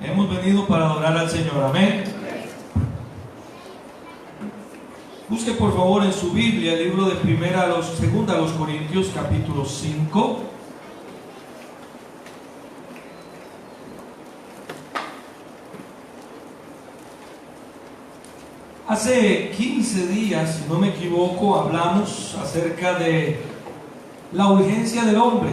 Hemos venido para adorar al Señor, amén. Busque por favor en su Biblia el libro de segunda a los Corintios, capítulo 5. Hace 15 días, si no me equivoco, hablamos acerca de la urgencia del hombre.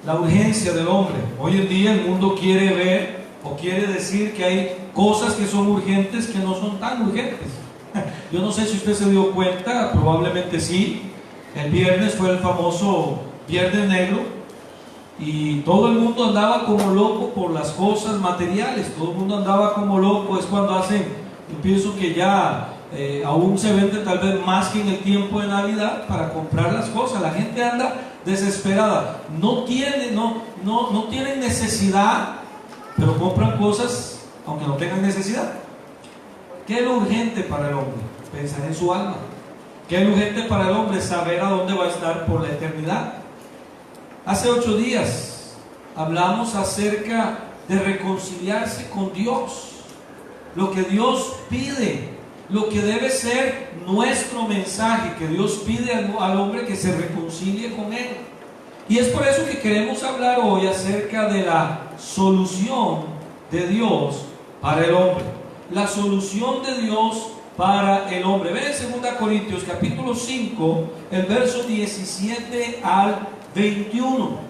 La urgencia del hombre. Hoy en día el mundo quiere ver o quiere decir que hay cosas que son urgentes que no son tan urgentes. Yo no sé si usted se dio cuenta, probablemente sí. El viernes fue el famoso Viernes Negro y todo el mundo andaba como loco por las cosas materiales. Todo el mundo andaba como loco. Es cuando hacen, yo pienso que ya aún se vende tal vez más que en el tiempo de Navidad para comprar las cosas. La gente anda desesperada. No tienen necesidad, pero compran cosas aunque no tengan necesidad. ¿Qué es lo urgente para el hombre? Pensar en su alma. ¿Qué es lo urgente para el hombre? Saber a dónde va a estar por la eternidad. Hace 8 días hablamos acerca de reconciliarse con Dios. Lo que Dios pide, lo que debe ser nuestro mensaje, que Dios pide al hombre que se reconcilie con Él. Y es por eso que queremos hablar hoy acerca de la solución de Dios para el hombre. La solución de Dios para el hombre. Ve en 2 Corintios capítulo 5, el verso 17 al 21.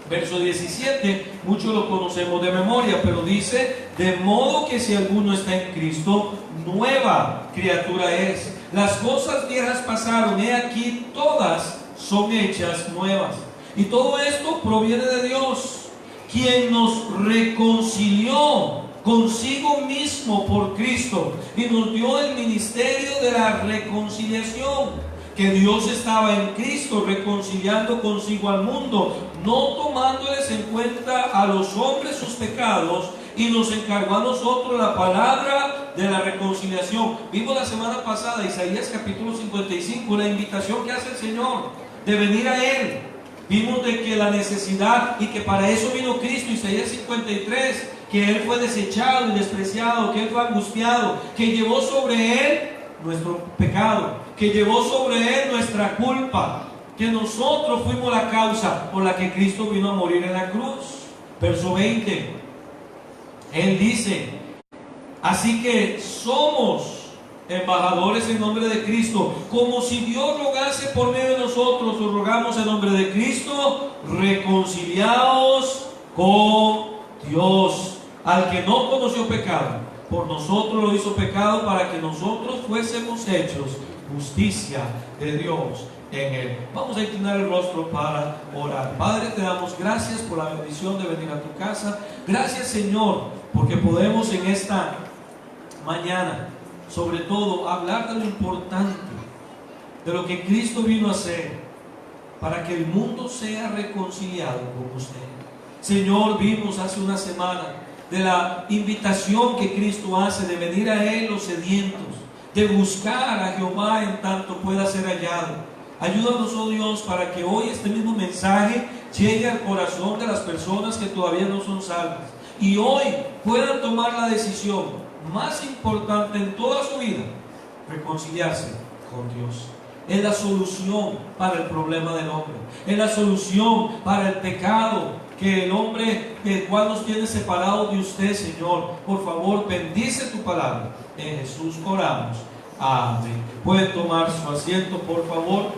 Verso 17, muchos lo conocemos de memoria, pero dice: de modo que si alguno está en Cristo, nueva criatura es. Las cosas viejas pasaron, he aquí todas son hechas nuevas. Y todo esto proviene de Dios, quien nos reconcilió consigo mismo por Cristo y nos dio el ministerio de la reconciliación. Que Dios estaba en Cristo reconciliando consigo al mundo, no tomándoles en cuenta a los hombres sus pecados, y nos encargó a nosotros la palabra de la reconciliación. Vimos la semana pasada Isaías capítulo 55, la invitación que hace el Señor de venir a Él. Vimos de que la necesidad, y que para eso vino Cristo. Isaías 53, que Él fue desechado y despreciado, que Él fue angustiado, que llevó sobre Él nuestro pecado, que llevó sobre Él nuestra culpa, que nosotros fuimos la causa por la que Cristo vino a morir en la cruz. Verso 20, Él dice: así que somos embajadores en nombre de Cristo, como si Dios rogase por medio de nosotros. Os rogamos en nombre de Cristo, reconciliados con Dios. Al que no conoció pecado, por nosotros lo hizo pecado, para que nosotros fuésemos hechos justicia de Dios en Él. Vamos a inclinar el rostro para orar. Padre, te damos gracias por la bendición de venir a tu casa. Gracias, Señor, porque podemos en esta mañana, sobre todo, hablar de lo importante, de lo que Cristo vino a hacer para que el mundo sea reconciliado con usted. Señor, vimos hace una semana de la invitación que Cristo hace de venir a Él los sedientos, de buscar a Jehová en tanto pueda ser hallado. Ayúdanos, oh Dios, para que hoy este mismo mensaje llegue al corazón de las personas que todavía no son salvas, y hoy puedan tomar la decisión más importante en toda su vida: reconciliarse con Dios. Es la solución para el problema del hombre, es la solución para el pecado que el hombre, el cual nos tiene separados de usted, Señor. Por favor, bendice tu palabra. En Jesús oramos. Amén. Pueden tomar su asiento, por favor.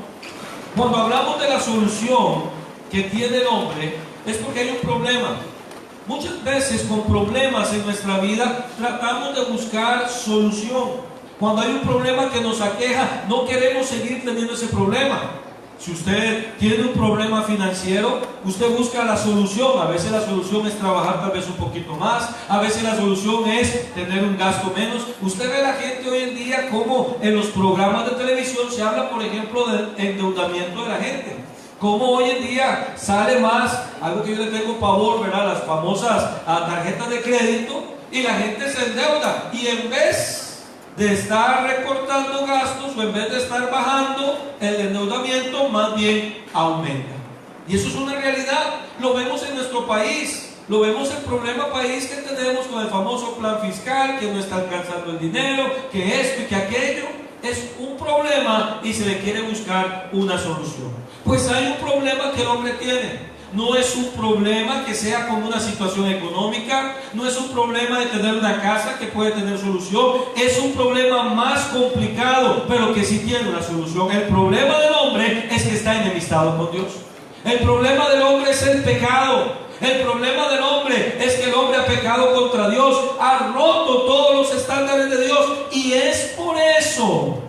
Cuando hablamos de la solución que tiene el hombre, es porque hay un problema. Muchas veces con problemas en nuestra vida tratamos de buscar solución. Cuando hay un problema que nos aqueja, no queremos seguir teniendo ese problema. Si usted tiene un problema financiero, usted busca la solución. A veces la solución es trabajar tal vez un poquito más, a veces la solución es tener un gasto menos. Usted ve a la gente hoy en día como en los programas de televisión se habla, por ejemplo, del endeudamiento de la gente. Como hoy en día sale más, algo que yo le tengo pavor, ¿verdad? Las famosas tarjetas de crédito, y la gente se endeuda, y en vez de estar recortando gastos, o en vez de estar bajando, el endeudamiento más bien aumenta. Y eso es una realidad, lo vemos en nuestro país. Lo vemos el problema país que tenemos con el famoso plan fiscal, que no está alcanzando el dinero, que esto y que aquello. Es un problema y se le quiere buscar una solución. Pues hay un problema que el hombre tiene. No es un problema que sea como una situación económica, no es un problema de tener una casa que puede tener solución, es un problema más complicado, pero que sí tiene una solución. El problema del hombre es que está enemistado con Dios. El problema del hombre es el pecado. El problema del hombre es que el hombre ha pecado contra Dios, ha roto todos los estándares de Dios, y es por eso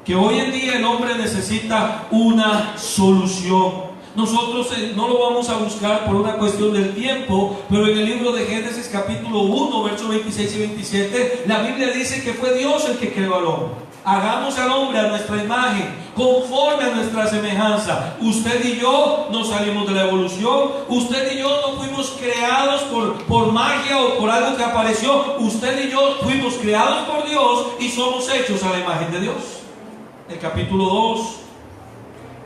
que hoy en día el hombre necesita una solución. Nosotros no lo vamos a buscar por una cuestión del tiempo, pero en el libro de Génesis capítulo 1, versos 26 y 27, la Biblia dice que fue Dios el que creó al hombre. Hagamos al hombre a nuestra imagen, conforme a nuestra semejanza. Usted y yo no salimos de la evolución. Usted y yo no fuimos creados por magia o por algo que apareció. Usted y yo fuimos creados por Dios y somos hechos a la imagen de Dios. El capítulo 2,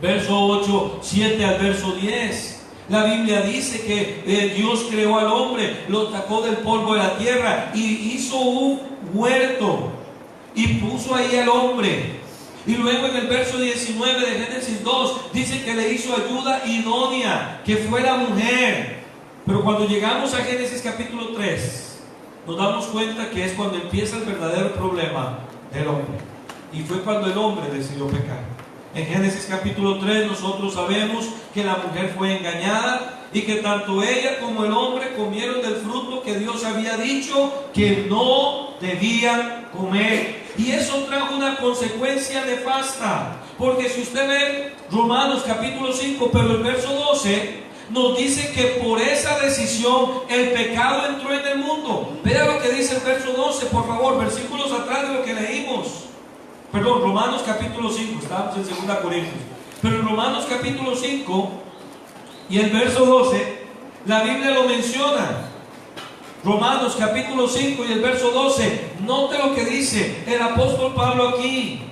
verso 8, 7 al verso 10. La Biblia dice que Dios creó al hombre, lo sacó del polvo de la tierra y hizo un huerto y puso ahí al hombre. Y luego en el verso 19 de Génesis 2 dice que le hizo ayuda idónea, que fue la mujer. Pero cuando llegamos a Génesis capítulo 3, nos damos cuenta que es cuando empieza el verdadero problema del hombre. Y fue cuando el hombre decidió pecar. En Génesis capítulo 3 nosotros sabemos que la mujer fue engañada y que tanto ella como el hombre comieron del fruto que Dios había dicho que no debían comer. Y eso trajo una consecuencia nefasta. Porque si usted ve Romanos capítulo 5, pero el verso 12 nos dice que por esa decisión el pecado entró en el mundo. Vea lo que dice el verso 12, por favor, versículos atrás de lo que leímos. Perdón, Romanos capítulo 5, estamos en 2 Corintios. Pero en Romanos capítulo 5 y el verso 12, la Biblia lo menciona. Romanos capítulo 5 y el verso 12, note lo que dice el apóstol Pablo aquí.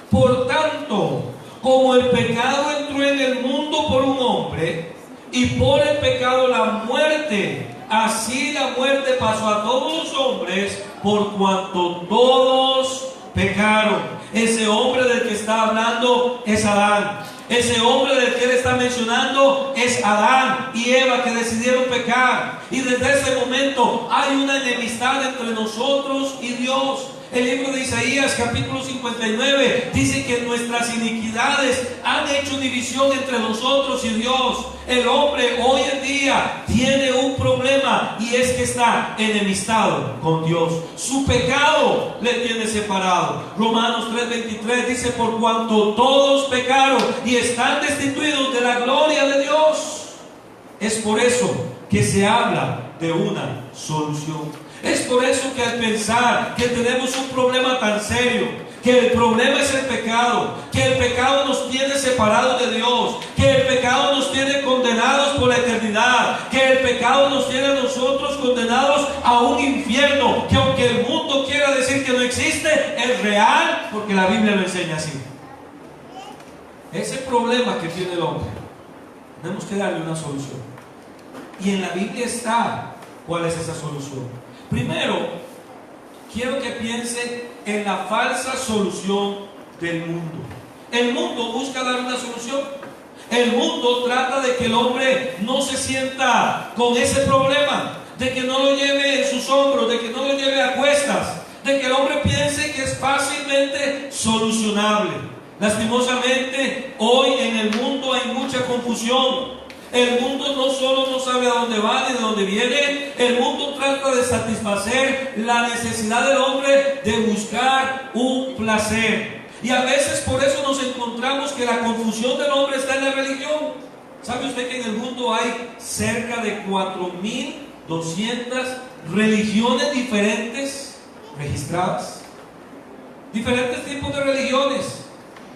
Por tanto, como el pecado entró en el mundo por un hombre, y por el pecado la muerte, así la muerte pasó a todos los hombres, por cuanto todos pecaron. Ese hombre del que está hablando es Adán. Ese hombre del que él está mencionando es Adán y Eva, que decidieron pecar. Y desde ese momento hay una enemistad entre nosotros y Dios. El libro de Isaías capítulo 59 dice que nuestras iniquidades han hecho división entre nosotros y Dios. El hombre hoy en día tiene un problema, y es que está enemistado con Dios. Su pecado le tiene separado. Romanos 3:23 dice: por cuanto todos pecaron y están destituidos de la gloria de Dios. Es por eso que se habla de una solución. Es por eso que al pensar que tenemos un problema tan serio, que el problema es el pecado, que el pecado nos tiene separados de Dios, que el pecado nos tiene condenados por la eternidad, que el pecado nos tiene a nosotros condenados a un infierno, que aunque el mundo quiera decir que no existe, es real, porque la Biblia lo enseña así. Ese problema que tiene el hombre, tenemos que darle una solución. Y en la Biblia está cuál es esa solución. Primero, quiero que piense en la falsa solución del mundo. El mundo busca dar una solución. El mundo trata de que el hombre no se sienta con ese problema, de que no lo lleve en sus hombros, de que no lo lleve a cuestas, de que el hombre piense que es fácilmente solucionable. Lastimosamente, hoy en el mundo hay mucha confusión. El mundo no solo no sabe a dónde va ni de dónde viene. El mundo trata de satisfacer la necesidad del hombre de buscar un placer. Y a veces por eso nos encontramos que la confusión del hombre está en la religión. ¿Sabe usted que en el mundo hay cerca de 4.200 religiones diferentes registradas? Diferentes tipos de religiones.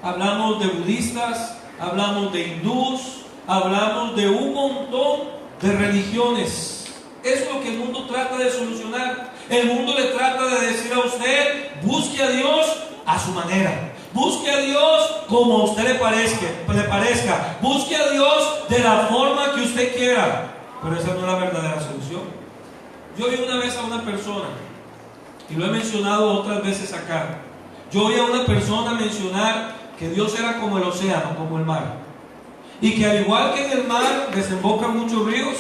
Hablamos de budistas, hablamos de hindús, hablamos de un montón de religiones. Eso es lo que el mundo trata de solucionar. El mundo le trata de decir a usted: busque a Dios a su manera, busque a Dios como a usted le parezca, busque a Dios de la forma que usted quiera. pero esa no es la verdadera solución. Yo vi una vez a una persona, y lo he mencionado otras veces acá, yo oí a una persona mencionar que Dios era como el océano, como el mar, y que al igual que en el mar desembocan muchos ríos,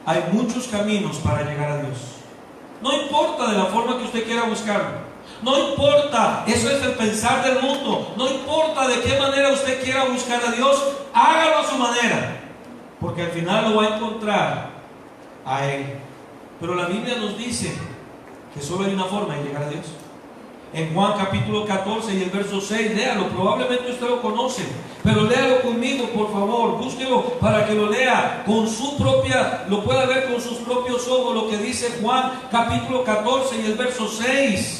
hay muchos caminos para llegar a Dios. No importa de la forma que usted quiera buscarlo, no importa, eso es el pensar del mundo, no importa de qué manera usted quiera buscar a Dios, hágalo a su manera, porque al final lo va a encontrar a Él. Pero la Biblia nos dice que solo hay una forma de llegar a Dios. En Juan capítulo 14 y el verso 6, léalo, probablemente usted lo conoce, pero léalo conmigo, por favor, búsquelo para que lo lea con su propia, lo pueda ver con sus propios ojos, lo que dice Juan capítulo 14 y el verso 6.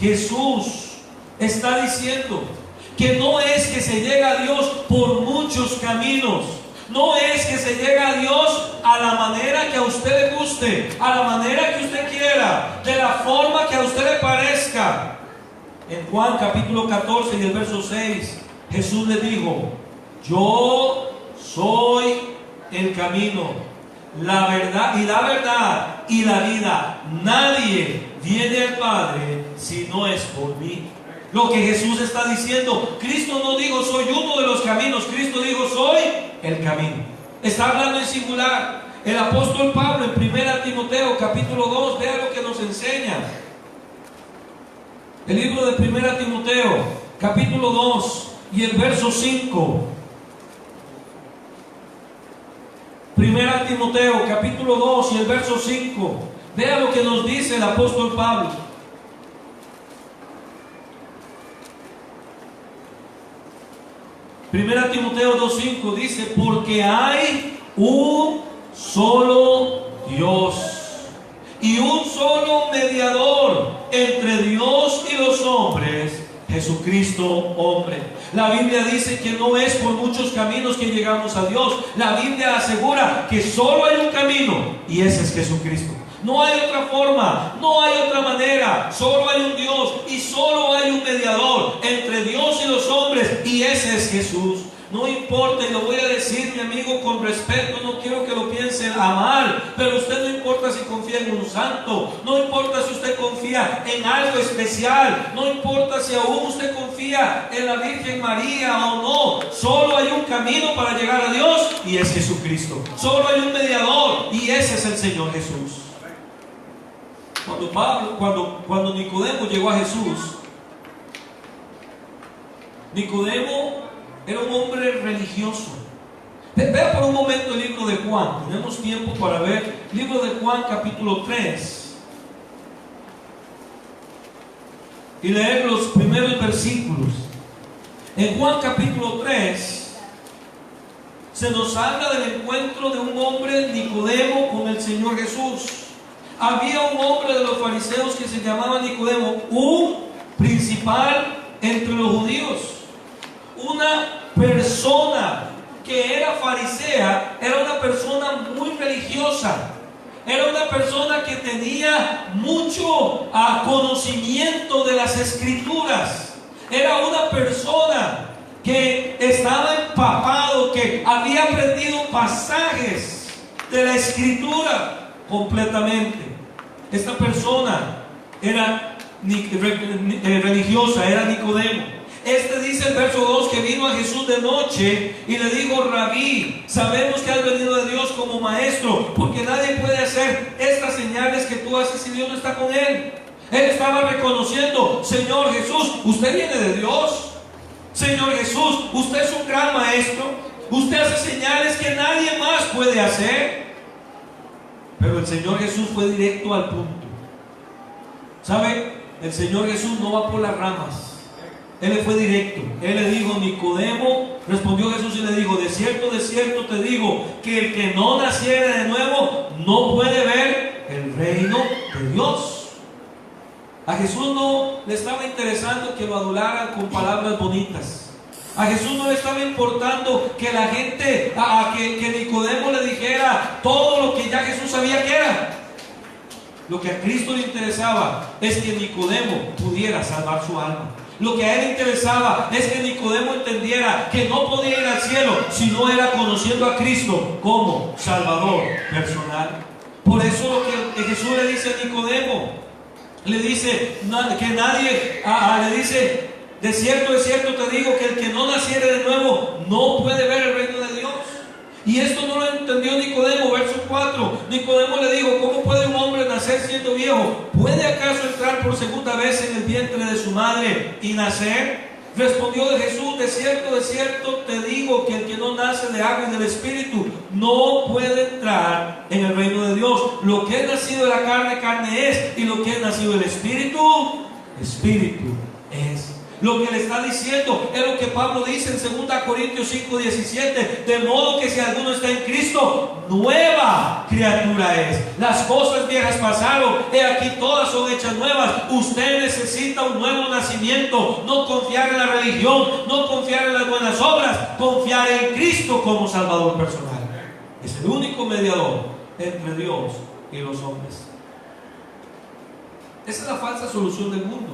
Jesús está diciendo que no es que se llega a Dios por muchos caminos, no es que se llega a Dios a la manera que a usted le guste, a la manera que usted quiera, de la forma que a usted le parezca. En Juan capítulo 14 y el verso 6, Jesús le dijo: yo soy el camino, la verdad y la vida. Nadie viene al Padre si no es por mí. Lo que Jesús está diciendo, Cristo no dijo soy uno de los caminos, Cristo dijo soy el camino. Está hablando en singular. El apóstol Pablo en 1 Timoteo capítulo 2, vea lo que nos enseña. El libro de 1 Timoteo capítulo 2 y el verso 5. 1 Timoteo capítulo 2 y el verso 5. Vea lo que nos dice el apóstol Pablo. 1 Timoteo 2:5 dice: porque hay un solo Dios y un solo mediador entre Dios y los hombres, Jesucristo hombre. La Biblia dice que no es por muchos caminos que llegamos a Dios. La Biblia asegura que solo hay un camino, y ese es Jesucristo. No hay otra forma, no hay otra manera. Solo hay un Dios y solo hay un mediador entre Dios y los hombres, y ese es Jesús. No importa, y lo voy a decir, mi amigo, con respeto, no quiero que lo piensen a mal, pero usted no importa si confía en un santo, no importa si usted confía en algo especial, no importa si aún usted confía en la Virgen María o no, solo hay un camino para llegar a Dios, y es Jesucristo. Solo hay un mediador, y ese es el Señor Jesús. Cuando Nicodemo llegó a Jesús, Nicodemo era un hombre religioso. Vea por un momento el libro de Juan. Tenemos tiempo para ver el libro de Juan capítulo 3 y leer los primeros versículos. En Juan capítulo 3 se nos habla del encuentro de un hombre, Nicodemo, con el Señor Jesús. Había un hombre de los fariseos que se llamaba Nicodemo, un principal entre los judíos, una persona que era farisea, era una persona muy religiosa, era una persona que tenía mucho conocimiento de las escrituras, era una persona que estaba empapado, que había aprendido pasajes de la escritura completamente. Esta persona era religiosa, era Nicodemo. Este dice el verso 2 que vino a Jesús de noche y le dijo: Rabí, sabemos que has venido de Dios como maestro, porque nadie puede hacer estas señales que tú haces si Dios no está con él. Él estaba reconociendo: Señor Jesús, usted viene de Dios. Señor Jesús, usted es un gran maestro, usted hace señales que nadie más puede hacer. Pero el Señor Jesús fue directo al punto. ¿Sabe? El Señor Jesús no va por las ramas. Él le fue directo. Él le dijo: Nicodemo, respondió Jesús y le dijo: de cierto te digo, que el que no naciere de nuevo no puede ver el reino de Dios. A Jesús no le estaba interesando que lo adularan con palabras bonitas. A Jesús no le estaba importando que la gente, que Nicodemo le dijera todo lo que ya Jesús sabía que era. Lo que a Cristo le interesaba es que Nicodemo pudiera salvar su alma, Lo que a él interesaba es que Nicodemo entendiera que no podía ir al cielo si no era conociendo a Cristo como Salvador personal. Por eso lo que Jesús le dice a Nicodemo, le dice que nadie, le dice, de cierto te digo que el que no naciere de nuevo no puede ver el reino de Dios. Y esto no lo entendió Nicodemo, verso 4. Nicodemo le dijo: ¿cómo puede un hombre nacer siendo viejo? ¿Puede acaso entrar por segunda vez en el vientre de su madre y nacer? Respondió de Jesús: de cierto te digo que el que no nace de agua y del Espíritu no puede entrar en el reino de Dios. Lo que es nacido de la carne, carne es, y lo que es nacido del Espíritu, Espíritu es. Lo que le está diciendo es lo que Pablo dice en 2 Corintios 5:17: de modo que si alguno está en Cristo, nueva criatura es. Las cosas viejas pasaron, he aquí todas son hechas nuevas. Usted necesita un nuevo nacimiento. No confiar en la religión, no confiar en las buenas obras, confiar en Cristo como Salvador personal. Es el único mediador entre Dios y los hombres. Esa es la falsa solución del mundo.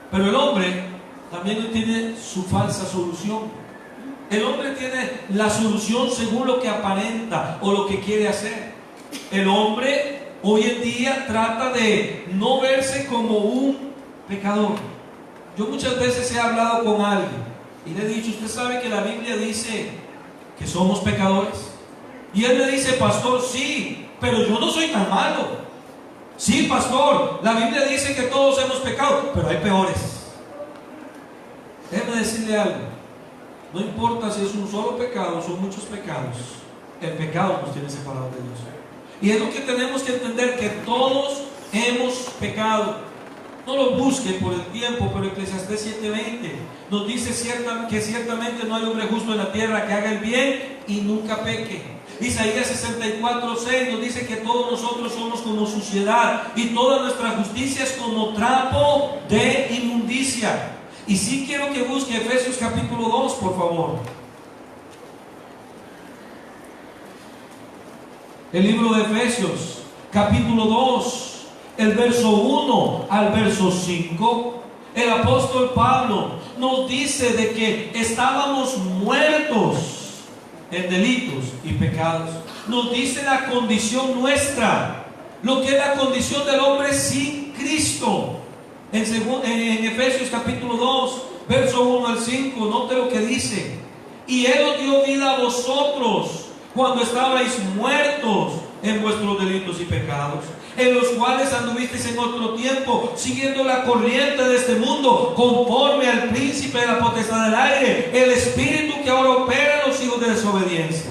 Pero el hombre también tiene su falsa solución. El hombre tiene la solución según lo que aparenta o lo que quiere hacer. El hombre hoy en día trata de no verse como un pecador. Yo muchas veces he hablado con alguien y le he dicho: ¿usted sabe que la Biblia dice que somos pecadores? Y él me dice: pastor, sí, pero yo no soy tan malo. Sí, pastor, la Biblia dice que todos hemos pecado, pero hay peores. Déjeme decirle algo: no importa si es un solo pecado o son muchos pecados, el pecado nos tiene separados de Dios. Y es lo que tenemos que entender, que todos hemos pecado. No lo busque por el tiempo, pero Eclesiastés 7:20 nos dice que ciertamente no hay hombre justo en la tierra que haga el bien y nunca peque. Isaías 64:6 nos dice que todos nosotros somos como suciedad y toda nuestra justicia es como trapo de inmundicia. Y sí quiero que busque Efesios capítulo 2, por favor. El libro de Efesios capítulo 2, el verso 1 al verso 5. El apóstol Pablo nos dice de que estábamos muertos en delitos y pecados. Nos dice la condición nuestra, lo que es la condición del hombre sin Cristo. En Efesios capítulo 2, verso 1 al 5, note lo que dice: y Él os dio vida a vosotros cuando estabais muertos en vuestros delitos y pecados, en los cuales anduvisteis en otro tiempo, siguiendo la corriente de este mundo, conforme al príncipe de la potestad del aire, el espíritu que ahora opera en los hijos de desobediencia,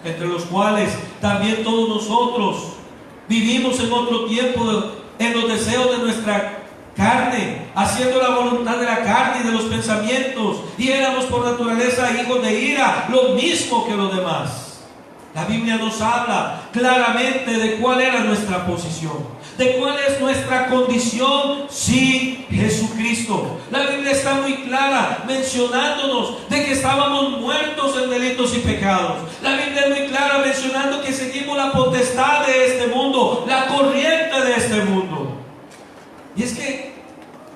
entre los cuales también todos nosotros vivimos en otro tiempo en los deseos de nuestra carne, haciendo la voluntad de la carne y de los pensamientos, y éramos por naturaleza hijos de ira, lo mismo que los demás. La Biblia nos habla claramente de cuál era nuestra posición, de cuál es nuestra condición sin Jesucristo. La Biblia está muy clara mencionándonos de que estábamos muertos en delitos y pecados. La Biblia es muy clara mencionando que seguimos la potestad de este mundo, la corriente de este mundo. Y es que,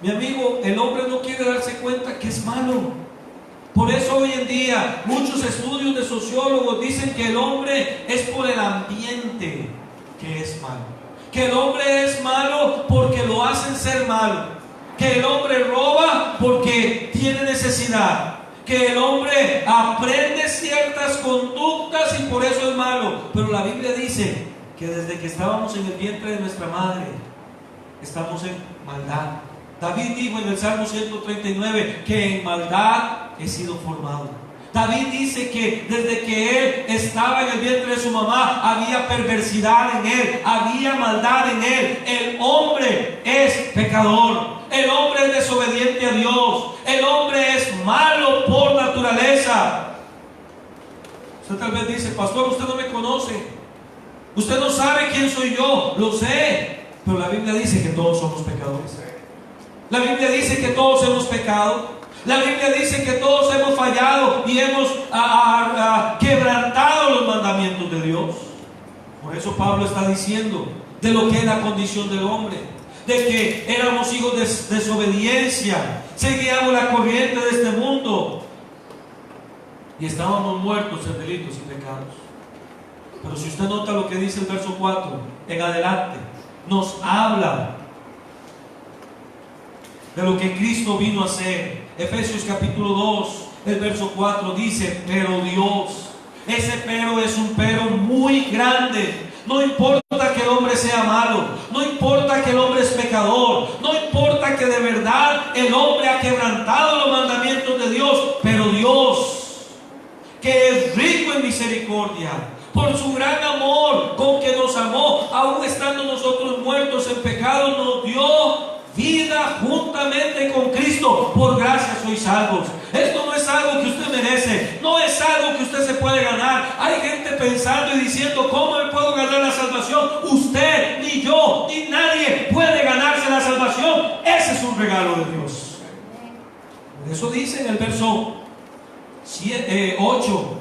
mi amigo, el hombre no quiere darse cuenta que es malo. Por eso hoy en día muchos estudios de sociólogos dicen que el hombre es por el ambiente que es malo, que el hombre es malo porque lo hacen ser malo, que el hombre roba porque tiene necesidad, que el hombre aprende ciertas conductas y por eso es malo. Pero la Biblia dice que desde que estábamos en el vientre de nuestra madre estamos en maldad. David dijo en el Salmo 139 que en maldad he sido formado. David dice que desde que él estaba en el vientre de su mamá había perversidad en él, había maldad en él. El hombre es pecador, el hombre es desobediente a Dios, el hombre es malo por naturaleza. Usted tal vez dice: pastor, usted no me conoce, usted no sabe quién soy yo. Lo sé, pero la Biblia dice que todos somos pecadores. La Biblia dice que todos hemos pecado. La Biblia dice que todos hemos fallado y hemos quebrantado los mandamientos de Dios. Por eso Pablo está diciendo de lo que es la condición del hombre, de que éramos hijos de desobediencia, seguíamos la corriente de este mundo y estábamos muertos en delitos y pecados. Pero si usted nota lo que dice el verso 4 en adelante, nos habla de lo que Cristo vino a hacer. Efesios capítulo 2, el verso 4 dice: pero Dios. Ese pero es un pero muy grande. No importa que el hombre sea malo, no importa que el hombre es pecador, no importa que de verdad el hombre ha quebrantado los mandamientos de Dios, pero Dios, que es rico en misericordia, por su gran amor con que nos amó, aun estando nosotros muertos en pecado, nos dio vida juntamente con Cristo. Por gracia sois salvos. Esto no es algo que usted merece, no es algo que usted se puede ganar. Hay gente pensando y diciendo: ¿cómo me puedo ganar la salvación? Usted, ni yo, ni nadie puede ganarse la salvación. Ese es un regalo de Dios. Eso dice en el verso 8: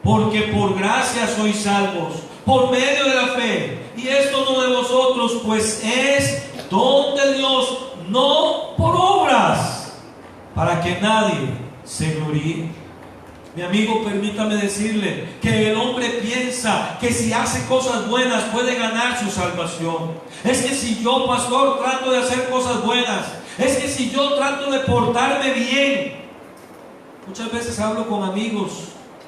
porque por gracia sois salvos, por medio de la fe, y esto no de vosotros, pues es don de Dios, no por obras, para que nadie se gloríe. Mi amigo, permítame decirle que el hombre piensa que si hace cosas buenas puede ganar su salvación. Es que si yo, pastor, trato de hacer cosas buenas, es que si yo trato de portarme bien. Muchas veces hablo con amigos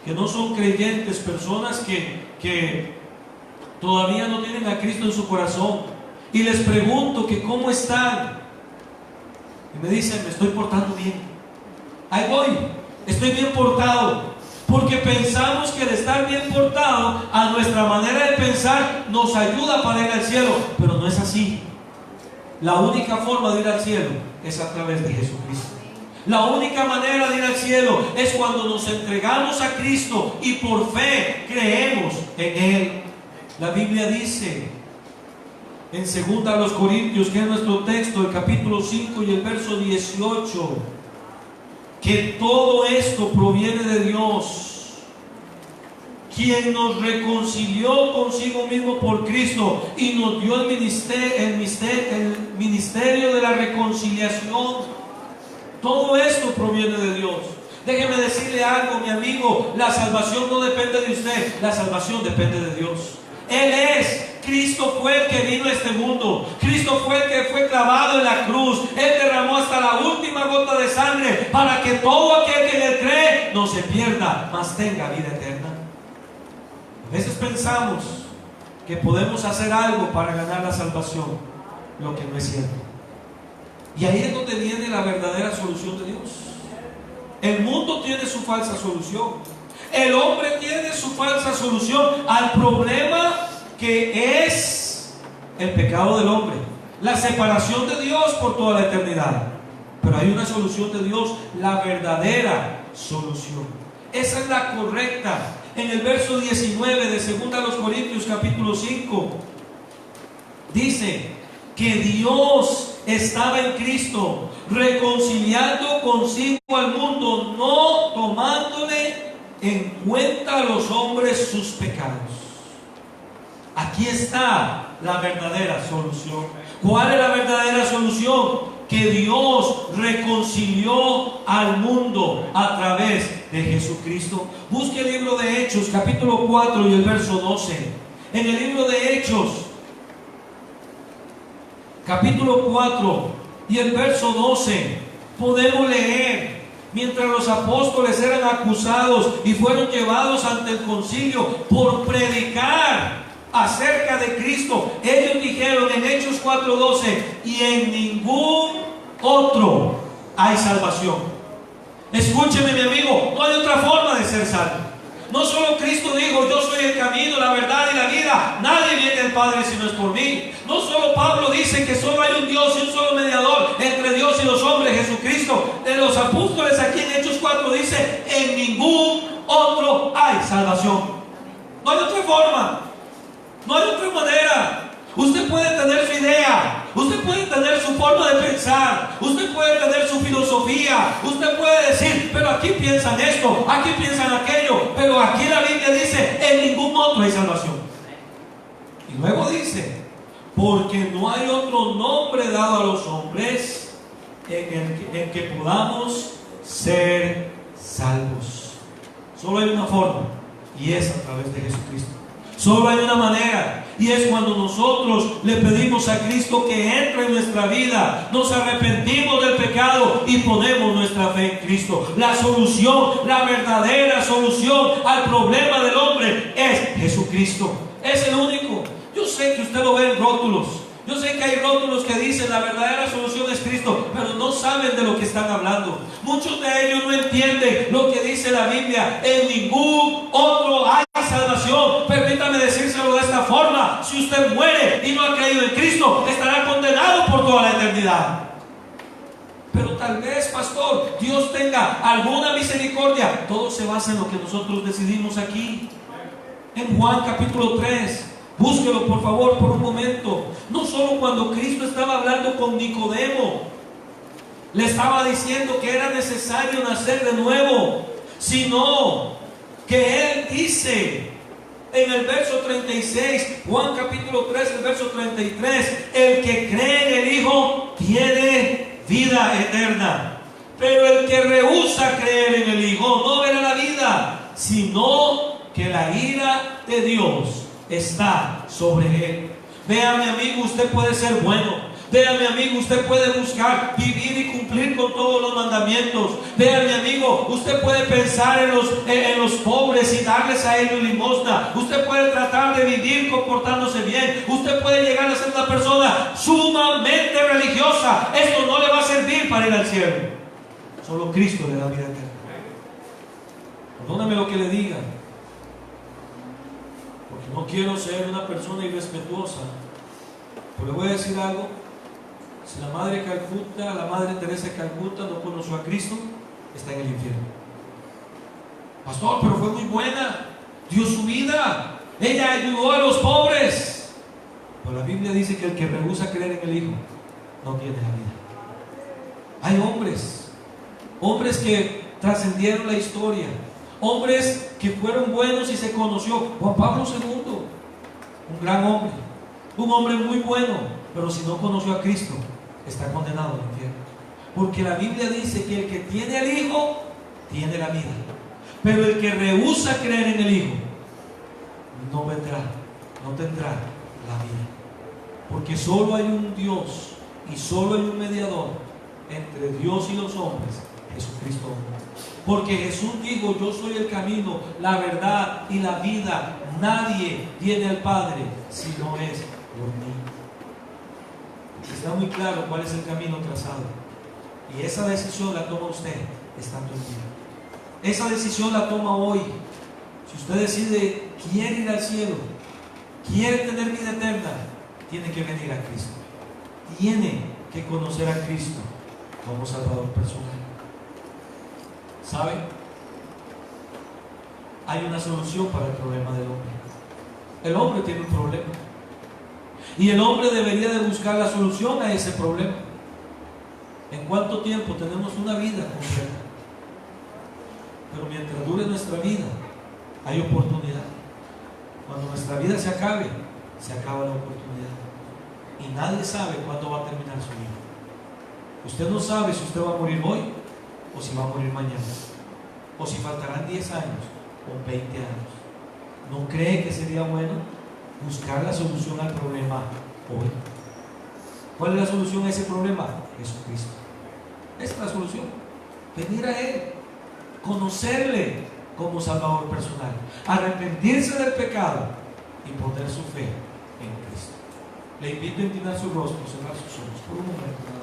que no son creyentes, personas que todavía no tienen a Cristo en su corazón, y les pregunto que cómo están, y me dicen: me estoy portando bien, ahí voy, estoy bien portado, porque pensamos que el estar bien portado, a nuestra manera de pensar, nos ayuda para ir al cielo, pero no es así. La única forma de ir al cielo es a través de Jesucristo. La única manera de ir al cielo es cuando nos entregamos a Cristo y por fe creemos en Él. La Biblia dice en 2 Corintios, que es nuestro texto, el capítulo 5 y el verso 18, que todo esto proviene de Dios, quien nos reconcilió consigo mismo por Cristo y nos dio el ministerio de la reconciliación. Todo esto proviene de Dios. Déjeme decirle algo, mi amigo: la salvación no depende de usted, la salvación depende de Dios. Él es, Cristo fue el que vino a este mundo, Cristo fue el que fue clavado en la cruz, Él derramó hasta la última gota de sangre para que todo aquel que le cree no se pierda, mas tenga vida eterna. A veces pensamos que podemos hacer algo para ganar la salvación, lo que no es cierto. Y ahí es donde viene la verdadera solución de Dios. El mundo tiene su falsa solución, el hombre tiene su falsa solución al problema que es el pecado del hombre, la separación de Dios por toda la eternidad. Pero hay una solución de Dios, la verdadera solución. Esa es la correcta. En el verso 19 de 2 Corintios capítulo 5 dice que Dios estaba en Cristo reconciliando consigo al mundo, no tomándole en cuenta a los hombres sus pecados. Aquí está la verdadera solución. ¿Cuál es la verdadera solución? Que Dios reconcilió al mundo a través de Jesucristo. Busque el libro de Hechos capítulo 4 y el verso 12. En el libro de Hechos capítulo 4 y el verso 12 podemos leer: mientras los apóstoles eran acusados y fueron llevados ante el concilio por predicar acerca de Cristo, ellos dijeron en Hechos 4:12: y en ningún otro hay salvación. Escúcheme, mi amigo, no hay otra forma de ser salvo. No solo Cristo dijo: yo soy el camino, la verdad y la vida, nadie viene al Padre si no es por mí. No solo Pablo dice que solo hay un Dios y un solo mediador entre Dios y los hombres, Jesucristo. De los apóstoles, aquí en Hechos 4 dice: en ningún otro hay salvación. No hay otra forma, no hay otra manera. Usted puede tener su idea, usted puede tener su forma de pensar, usted puede tener su filosofía, usted puede decir: pero aquí piensan esto, aquí piensan aquello, pero aquí la Biblia dice: en ningún otro hay salvación. Y luego dice: porque no hay otro nombre dado a los hombres en que podamos ser salvos. Solo hay una forma, y es a través de Jesucristo. Solo hay una manera, y es cuando nosotros le pedimos a Cristo que entre en nuestra vida, nos arrepentimos del pecado y ponemos nuestra fe en Cristo. La solución, la verdadera solución al problema del hombre es Jesucristo. Es el único. Yo sé que usted lo ve en rótulos. Yo sé que hay rótulos que dicen la verdadera solución es Cristo, pero no saben de lo que están hablando. Muchos de ellos no entienden lo que dice la Biblia. En ningún otro hay salvación. Permítame decírselo de esta forma: si usted muere y no ha creído en Cristo, estará condenado por toda la eternidad. Pero tal vez, pastor, Dios tenga alguna misericordia. Todo se basa en lo que nosotros decidimos aquí. En Juan capítulo 3. Búsquelo por favor por un momento. No solo cuando Cristo estaba hablando con Nicodemo, le estaba diciendo que era necesario nacer de nuevo, sino que Él dice en el verso 36, Juan capítulo 3, el verso 33, el que cree en el Hijo tiene vida eterna, pero el que rehúsa creer en el Hijo no verá la vida, sino que la ira de Dios está sobre él. Vea, mi amigo, usted puede ser bueno. Vea, mi amigo, usted puede buscar vivir y cumplir con todos los mandamientos. Vea, mi amigo, usted puede pensar en los pobres y darles a ellos limosna. Usted puede tratar de vivir comportándose bien. Usted puede llegar a ser una persona sumamente religiosa. Esto no le va a servir para ir al cielo. Solo Cristo le da vida eterna. Perdóname lo que le diga, porque no quiero ser una persona irrespetuosa, pero le voy a decir algo. Si la Madre Calcuta, la Madre Teresa de Calcuta no conoció a Cristo, está en el infierno. Pastor, pero fue muy buena, dio su vida, ella ayudó a los pobres. Pero la Biblia dice que el que rehúsa creer en el Hijo no tiene la vida. Hay hombres que trascendieron la historia, hombres que fueron buenos y se conoció. Juan Pablo II, un gran hombre, un hombre muy bueno, pero si no conoció a Cristo, está condenado al infierno. Porque la Biblia dice que el que tiene al Hijo tiene la vida, pero el que rehúsa creer en el Hijo no tendrá la vida. Porque solo hay un Dios y solo hay un mediador entre Dios y los hombres, Jesucristo. Porque Jesús dijo: yo soy el camino, la verdad y la vida. Nadie viene al Padre si no es por mí. Está muy claro cuál es el camino trazado, y esa decisión la toma usted estando en vida. Esa decisión la toma hoy. Si usted decide, quiere ir al cielo, quiere tener vida eterna, tiene que venir a Cristo, tiene que conocer a Cristo como Salvador personal. ¿Sabe? Hay una solución para el problema del hombre. El hombre tiene un problema, y el hombre debería de buscar la solución a ese problema. ¿En cuánto tiempo tenemos una vida completa? Pero mientras dure nuestra vida, hay oportunidad. Cuando nuestra vida se acabe, se acaba la oportunidad, y nadie sabe cuándo va a terminar su vida. Usted no sabe si usted va a morir hoy o si va a morir mañana, o si faltarán 10 años o 20 años. ¿No cree que sería bueno buscar la solución al problema hoy? ¿Cuál es la solución a ese problema? Jesucristo. Esa es la solución. Venir a Él, conocerle como Salvador personal, arrepentirse del pecado y poner su fe en Cristo. Le invito a inclinar su rostro, cerrar sus ojos por un momento.